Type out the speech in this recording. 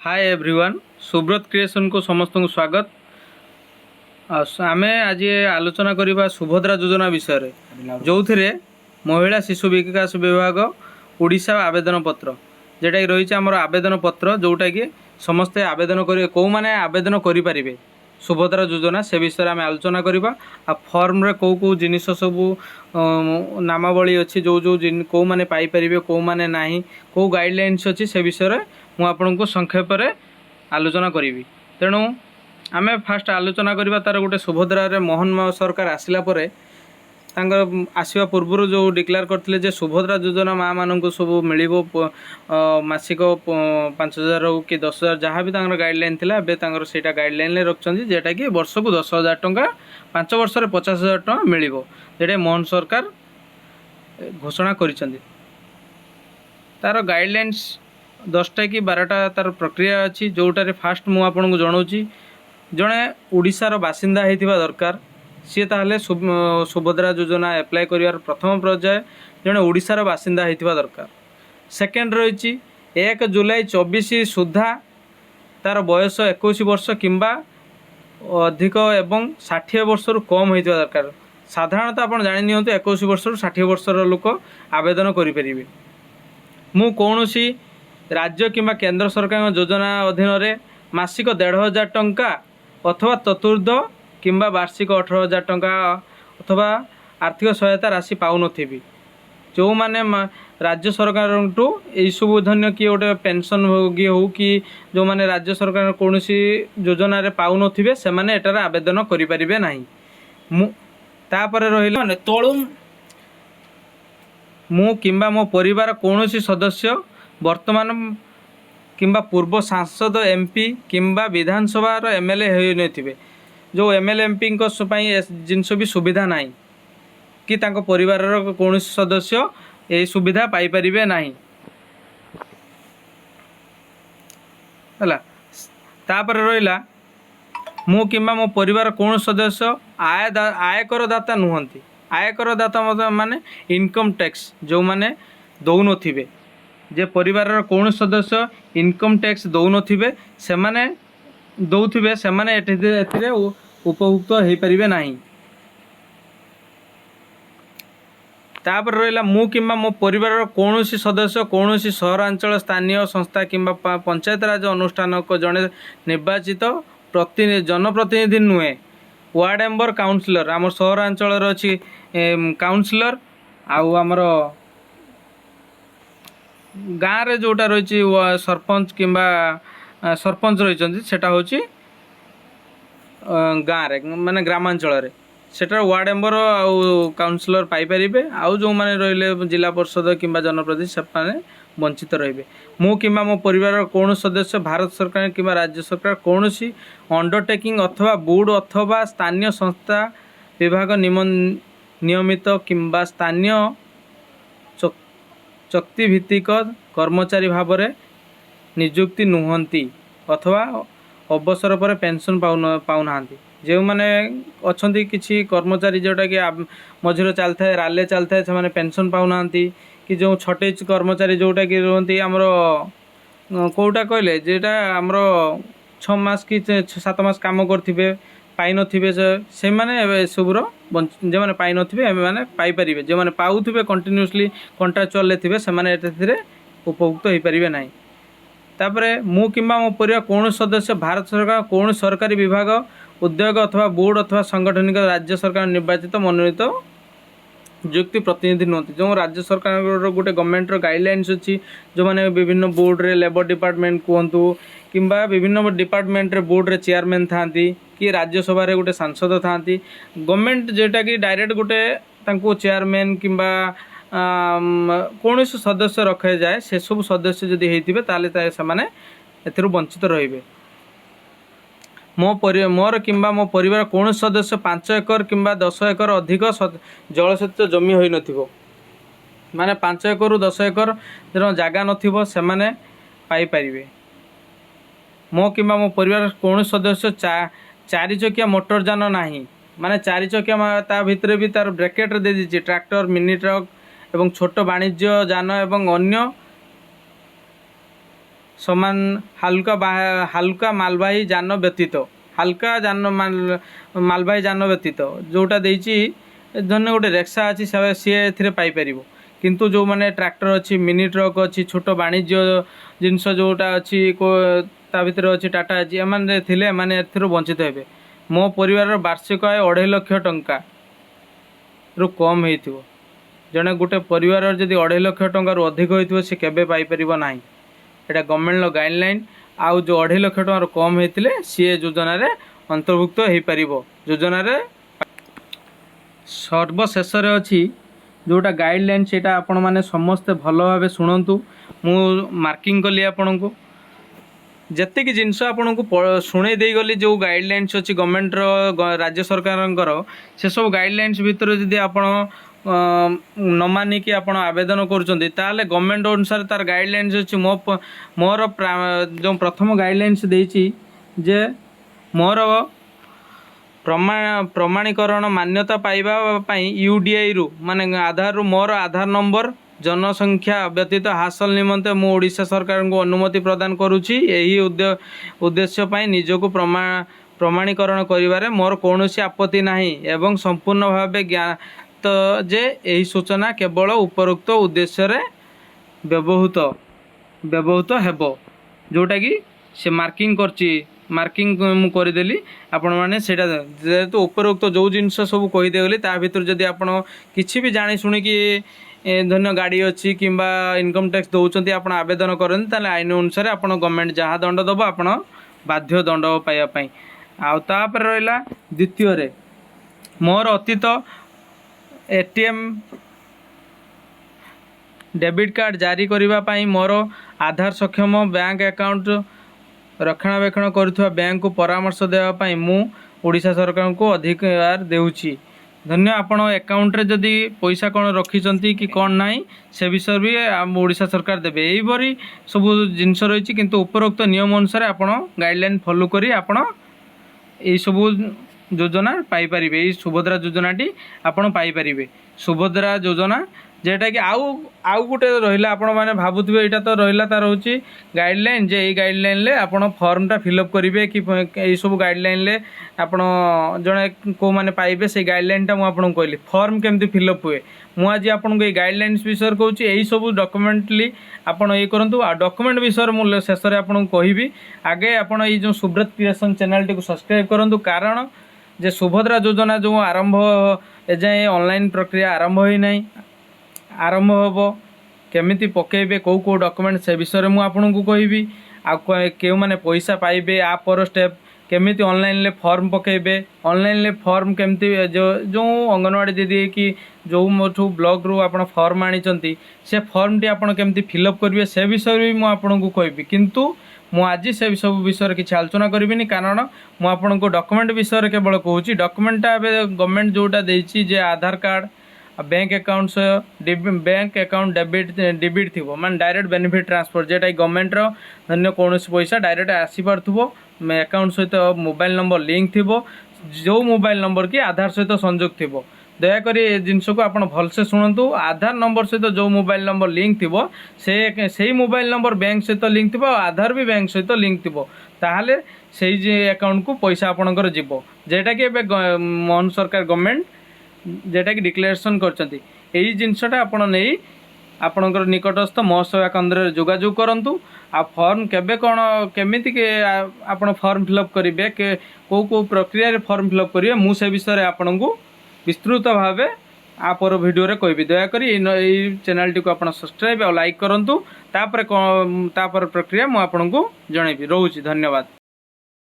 Hi everyone Subrat creation को समस्त को स्वागत। आम आज आलोचना करवा सुभद्रा योजना विषय जो थे महिला शिशु विकास विभाग ओडिशा आवेदन पत्र जेटा कि रही आम आवेदन पत्र जोटा कि समस्ते आवेदन करेंगे कौ मैंने आवेदन करें सुभद्रा योजना से विषय आम आलोचना करवा। आ फर्म रे कौ कौ जिनिस सब नामावली अच्छी जो जो कौ मैंने पाइपर कौ मैंने ना कौ गाइडलाइंस अच्छी से विषय मुझे संक्षेप आलोचना करी। तेणु आम फास्ट आलोचना करवा तार गोटे सुभद्रा मोहन सरकार आसला आसवा पूर्व जो डिक्लेयर करते सुभद्रा योजना माँ मान सब मिल मासिक 5,000 हो कि 10,000 जहाँ भी गाइडलाइन थिला एवं से गाइडलाइन रखते जेटा कि वर्ष को 10,000 टंका 5 वर्ष 50,000 टंका मिल जेटा मोहन सरकार घोषणा कर तार गाइडलाइंस 10टा कि 12टा तार प्रक्रिया अच्छी जोटार फास्ट मुझे आपको जनाऊँगी जड़े ओडिशार बासिंदा होता दरकार सी ताहले सुभद्रा योजना एप्लाय कर प्रथम पर्याय जड़े ओडिशार बासिंदा होता दरकार। सेकेंड रही 1 जुलाई 24 सुधा तार बयस 21 वर्ष किंबा अधिक एवं 60 वर्ष रु कम होता दरकार। साधारणतः आप जानी 21 वर्ष रु 60 वर्षर लोक आवेदन करें। मु कौन सी राज्य किंबा केंद्र सरकार योजना अधीन रे मासिक 1,500 टंका अथवा चतुर्थ किंबा वार्षिक 18,000 टंका अथवा आर्थिक सहायता राशि पाऊन जो मैंने राज्य सरकार यही सब धन्य किए गोटे पेंशन होगी हो कि जो मैंने राज्य सरकार कौन सी योजना रे पाऊन से मैंने एटार आवेदन करें ना। तापर रहा तलु मु किंबा मो परिवार कौन सी सदस्य वर्तमान किंबा पूर्व सांसद एमपी किंबा विधानसभा एमएलए हो जो एमएलए एमपी जिनस भी सुविधा ना कि परिवार कौन सदस्य यही सुविधा पाइपर ना तापर रहा मु किंबा मो परिवार कौन सदस्य आयकर दाता नुहंती। आयकर दाता माने इनकम टैक्स जो माने दौन थे जे परिवार कौन सदस्य इनकम टैक्स दौन थे से माने दौथे से माने उपभुक्त हो पारे ना। तापर रहा मु किंबा मो परिवार कौन सी सदस्य कौन सी सहरांचल स्थानीय संस्था किंबा पंचायत राज अनुष्ठान को जड़े निर्वाचित जनप्रतिनिधि नुहे वार्ड मेंबर काउंसिलर आम सहरांचल अच्छी काउंसिलर आमर गाँव रे जोटा रही सरपंच किंबा सरपंच रही सेटा हूँ गाँव रे माने ग्रामांचल सेटार वार्ड मेंबर आउ काउंसिलर पाइपर आउ जो मैंने रही जिला परिषद किंबा जनप्रतिनिधि से वंचित रे। मु किंबा मो परिवार कौन सदस्य भारत सरकार किंबा राज्य सरकार कौन सी अंडरटेकिंग अथवा बोर्ड अथवा स्थानीय संस्था विभाग नियमित किंबा स्थानीय चुक्तिभित्तिक कर्मचारी भाव में नियुक्ति नुहंती अथवा अवसर पर पेंशन पाऊना जो मैंने अच्छा किसी कर्मचारी जोटा कि मझे चलता है राले चलता है से पेंशन पाऊना कि जो छोटे कर्मचारी जोटा कि रुहति आमर कौटा कहले जेटा आमर 6 मास कि 7 मास काम करथिबे पाई नथिबे से माने सबुर जो मैंने पाई नथिबे माने पाई परिबे जो मैंने पाउथिबे कंटिन्यूअसली कॉन्ट्रैक्चुअल थिबे से माने एते उपभुक्त हो पारिबे नाही। तापरे मु किंबा मो परिवार कौन सदस्य भारत सरकार कौन सरकारी विभाग उद्योग अथवा बोर्ड अथवा सांगठनिक राज्य सरकार निर्वाचित मनोनीत नियुक्ति प्रतिनिधि नुहति जो राज्य सरकार गोटे गवर्नमेंट गाइडलाइंस अच्छी जो मैंने विभिन्न बोर्ड रे लेबर डिपार्टमेंट कहतु किंबा विभिन्न डिपार्टमेंट रे बोर्ड रे चेयरमैन थांती कि राज्यसभा रे गोटे सांसद थांती गवर्नमेंट जेटा कि डायरेक्ट गोटे तांको चेयरमैन किंबा कौन सदस्य रखे जाए से सब सदस्य जदि होइथिबे ताले से माने एथिरु वंचित रहिबे। मोर किंबा मो परिवार कौन सदस्य 5 एकर किंबा 10 एकर अधिक जलसेच जमी होई नथिबो माने 5 एकर रु 10 एकर जगह नथिबो से माने पाई परिबे। मो किंबा मो परिवार कौन सदस्य 4 चकिया मोटर जान नाही माने 4 चकिया ता भितरे भी तार ब्रैकेट दे दीची ट्रैक्टर मिनी ट्रक एवं छोट वाणिज्य जान एवं अन्य समान हालुका मालवाही जान व्यतीत हालका जान मालवाही जान व्यतीत जोटा देइछि धन्य गोटे रेक्सा अच्छी सी पाइपर किंतु जो मैंने ट्रैक्टर अच्छी मिनी ट्रक अच्छी छोट वाणिज्य जिनस जोटा अच्छी ता भीतर अच्छी टाटा अच्छी एमाने थिले एमाने एथिरो वंचित हेबे। मो परिवार वार्षिक आय 2.5 लाख टंका रु कम होइथिबो जने गोटे परिवार जदि 2.5 लाख टंका रु अधिक होइथिबो से केबे पाई परिबो नाही। एटा गवर्नमेंट लो गाइडलाइन आउ जो 2.5 लाख टंका रु कम होइथिले सी योजना रे अंतर्भुक्त हेइ परिबो। योजना रे सर्वशेष अच्छी जोटा गाइडलाइन से आपण मैंने समस्ते भल भाव शुणु मु मार्किंग कली आपण को जेतिक जिनस आपन को शुणे दे गली जो गाइडलाइंस अच्छी गवर्नमेंट राज्य सरकार से सब गाइडलाइंस भितर जदि आप न मानिकी आप आवेदन करुँचे ताले गवर्नमेंट अनुसार तार गाइडलाइंस अच्छी मोर जो प्रथम गाइडलाइंस देछि जे मोर प्रमाणीकरण मान्यता पाइबा यूडीआई रु माने आधार रु मोर आधार नंबर जनसंख्या व्यतीत हासिल निमंते मु ओडिशा सरकार को अनुमति प्रदान करुछि। एही उद्देश्य पाई निजको प्रमाणीकरण करिवारे मोर कौनसी आपत्ति नाही एवं संपूर्ण भावे ज्ञात जे एही सूचना केवल उपरोक्त उद्देश्य रे व्यवहृत हेबो जोटा कि से मार्किंग करछि मार्किंग मु करदेली आपण मैंने सेटा जेहेतु उपरोक्त जो जिनस सब कहीदेगली ता भीतर जदि आपण किछि भी जानी शुणी कि धन्य गाड़ी अच्छी किंबा इनकम टैक्स दौरान आप आवेदन करते ताले आईन अनुसार आप गवर्नमेंट जहाँ दंड दब आप बाध्य दंड पाइबापी आउे रहा द्वितीय मोर अतीत एटीएम डेबिट कार्ड जारी करने मोर आधार सक्षम बैंक अकाउंट रक्षणाबेक्षण करुवा बैंक को परामर्श देवाई मु ओडिशा सरकार को अधिकार देउछि। धन्य आपण अकाउंट रे जदि पैसा कौन रखी कि कौन नाई से विषय भी आम ओडिशा सरकार देवे यहीपरी सब जिनस रही किंतु उपरोक्त नियम अनुसार आपण गाइडलाइन फॉलो करी आपण यही सब योजना पाइपर यही सुभद्रा योजनाटी आपण पाइपर। सुभद्रा योजना जेटा कि आउ गोटे रहा आपण मैंने भावुवे यहाँ तो रहा तार हूँ गाइडलाइन जे गाइडलाइन ले आपण फॉर्मटा फिलअप करेंगे कि यही सब गाइडलाइन ले आपण जड़े को मैंने पाइबे से गाइडलाइनटा मुझे कहली फॉर्म केमती फिलअप हुए मुझे आपको ये गाइडलाइंस विषय कहूँ यही सब डॉक्यूमेंटली आपड़ ये करूँ आ डॉक्यूमेंट विषय मुझे शेष में आपको कहबी आगे आपड़ ये जो सुब्रत क्रिएशन चैनल टी सब्सक्राइब करूँ कारण जे सुभद्रा योजना जो आरंभ एजाए ऑनलाइन प्रक्रिया आरंभ ही नहीं आरंभ हम केमिति पकेबे कौ डॉक्यूमेंट से विषय में आपको कहबी आउ मैंने पैसा पाइबे आ पर स्टेप केमिति ऑनलाइन ले फॉर्म पकेबे ऑनलाइन ले फॉर्म केमिति जो अंगनवाड़ी दीदी कि जो मोठू ब्लॉक रु आपण फॉर्म आनी से फॉर्म टी आपण केमिति फिलअप करेंगे से विषय भी मुझे आपको कहबी किंतु मु आज से सब विषय किसी आलोचना करी कारण मुझे आपको डॉक्यूमेंट विषय केवल कहूँ डॉक्यूमेंटा गवर्नमेंट जोटा देछि जे Aadhaar card bank account bank account debit थी मान डायरेक्ट बेनिफिट ट्रांसफर जेटा गवर्नमेंट धन्य कौन पैसा डायरेक्ट आसी पार्थो अकाउंट सहित मोबाइल नंबर लिंक थी जो मोबाइल नंबर की आधार सहित संजोग थी दयाकोरी जिनस को आप भलसे शुणु आधार नंबर सहित जो मोबाइल नंबर लिंक थी से मोबाइल नंबर बैंक सहित लिंक थी आधार भी बैंक सहित लिंक थी ताहले से अकाउंट को पैसा आपणकर जीव जेटा कि मोहन सरकार गवर्नमेंट जेटा कि डिक्लेरेशन करछंती एही जिनसटा आपण नहीं आपणकर निकटस्थ महोत्सव केन्द्र जोगाजोग करंतु आ फॉर्म केबे कौन केमिति के आपण फॉर्म फिलअप करेंगे को प्रक्रिया रे फॉर्म फिलअप करेंगे मु से विषय आपन को विस्तृत भाव पर वीडियो रे कहबी दयाकोरी ये चैनल टी को आप सब्सक्राइब और लाइक करंतु तापर प्रक्रिया मु आपन को जनइबी। रोची धन्यवाद।